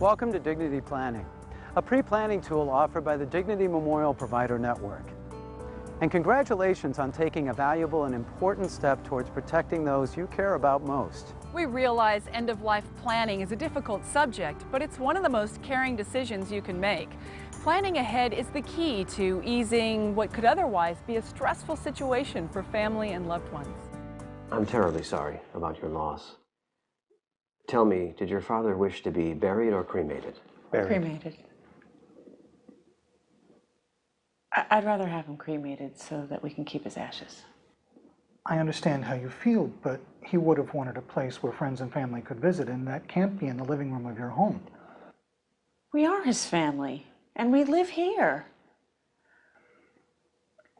Welcome to Dignity Planning, a pre-planning tool offered by the Dignity Memorial Provider Network. And congratulations on taking a valuable and important step towards protecting those you care about most. We realize end-of-life planning is a difficult subject, but it's one of the most caring decisions you can make. Planning ahead is the key to easing what could otherwise be a stressful situation for family and loved ones. I'm terribly sorry about your loss. Tell me, did your father wish to be buried or cremated? Buried. Cremated. I'd rather have him cremated so that we can keep his ashes. I understand how you feel, but he would have wanted a place where friends and family could visit, and that can't be in the living room of your home. We are his family, and we live here.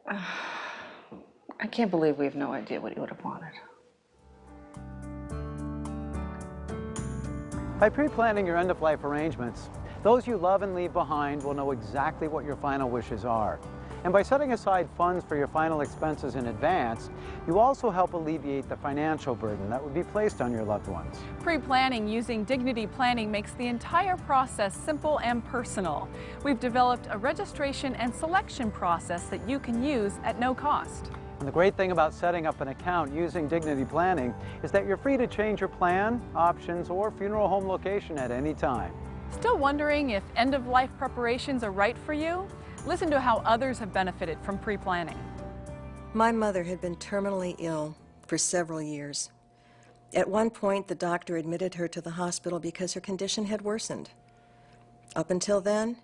I can't believe we have no idea what he would have wanted. By pre-planning your end-of-life arrangements, those you love and leave behind will know exactly what your final wishes are. And by setting aside funds for your final expenses in advance, you also help alleviate the financial burden that would be placed on your loved ones. Pre-planning using Dignity Planning makes the entire process simple and personal. We've developed a registration and selection process that you can use at no cost. And the great thing about setting up an account using Dignity Planning is that you're free to change your plan, options, or funeral home location at any time. Still wondering if end-of-life preparations are right for you? Listen to how others have benefited from pre-planning. My mother had been terminally ill for several years. At one point, the doctor admitted her to the hospital because her condition had worsened. Up until then,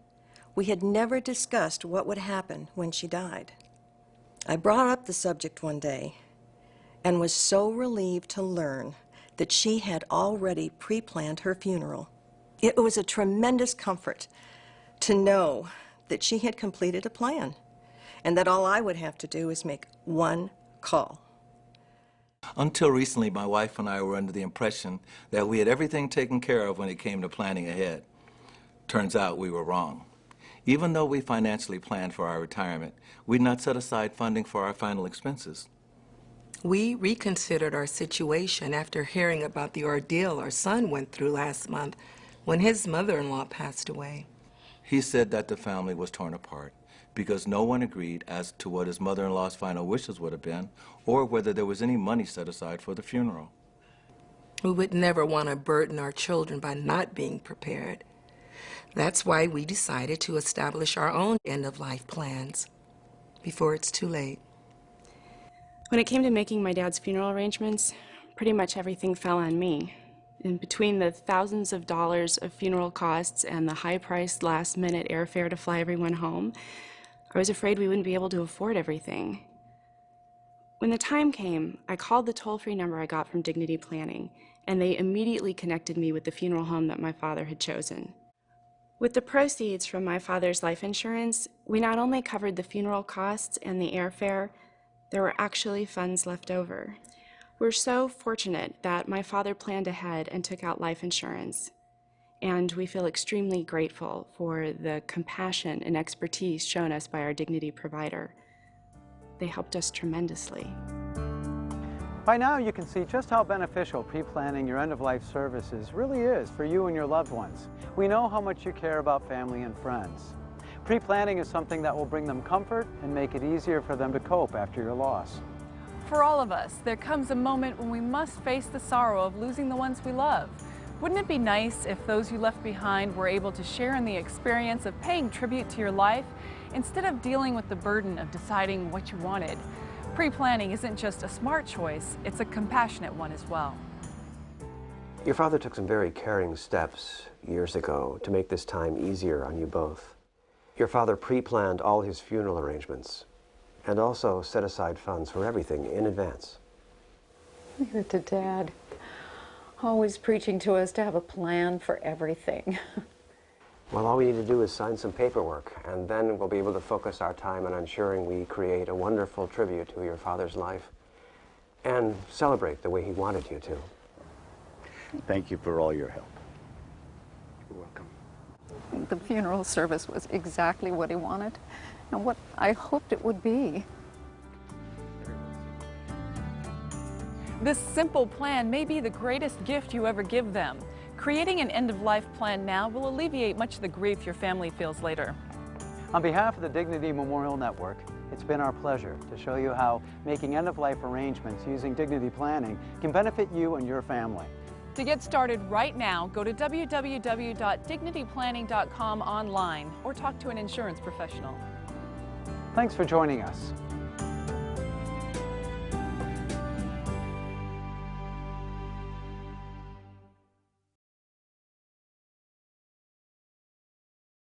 we had never discussed what would happen when she died. I brought up the subject one day and was so relieved to learn that she had already pre-planned her funeral. It was a tremendous comfort to know that she had completed a plan and that all I would have to do is make one call. Until recently, my wife and I were under the impression that we had everything taken care of when it came to planning ahead. Turns out we were wrong. Even though we financially planned for our retirement, we'd not set aside funding for our final expenses. We reconsidered our situation after hearing about the ordeal our son went through last month when his mother-in-law passed away. He said that the family was torn apart because no one agreed as to what his mother-in-law's final wishes would have been or whether there was any money set aside for the funeral. We would never want to burden our children by not being prepared. That's why we decided to establish our own end-of-life plans before it's too late. When it came to making my dad's funeral arrangements, pretty much everything fell on me. In between the thousands of dollars of funeral costs and the high-priced last-minute airfare to fly everyone home, I was afraid we wouldn't be able to afford everything. When the time came, I called the toll-free number I got from Dignity Planning, and they immediately connected me with the funeral home that my father had chosen. With the proceeds from my father's life insurance, we not only covered the funeral costs and the airfare, there were actually funds left over. We're so fortunate that my father planned ahead and took out life insurance, and we feel extremely grateful for the compassion and expertise shown us by our Dignity provider. They helped us tremendously. By now, you can see just how beneficial pre-planning your end-of-life services really is for you and your loved ones. We know how much you care about family and friends. Pre-planning is something that will bring them comfort and make it easier for them to cope after your loss. For all of us, there comes a moment when we must face the sorrow of losing the ones we love. Wouldn't it be nice if those you left behind were able to share in the experience of paying tribute to your life instead of dealing with the burden of deciding what you wanted? Pre-planning isn't just a smart choice, it's a compassionate one as well. Your father took some very caring steps years ago to make this time easier on you both. Your father pre-planned all his funeral arrangements and also set aside funds for everything in advance. Leave it to Dad. Always preaching to us to have a plan for everything. Well, all we need to do is sign some paperwork, and then we'll be able to focus our time on ensuring we create a wonderful tribute to your father's life and celebrate the way he wanted you to. Thank you for all your help. You're welcome. The funeral service was exactly what he wanted and what I hoped it would be. This simple plan may be the greatest gift you ever give them. Creating an end-of-life plan now will alleviate much of the grief your family feels later. On behalf of the Dignity Memorial Network, it's been our pleasure to show you how making end-of-life arrangements using dignity planning can benefit you and your family. To get started right now, go to www.dignityplanning.com online or talk to an insurance professional. Thanks for joining us.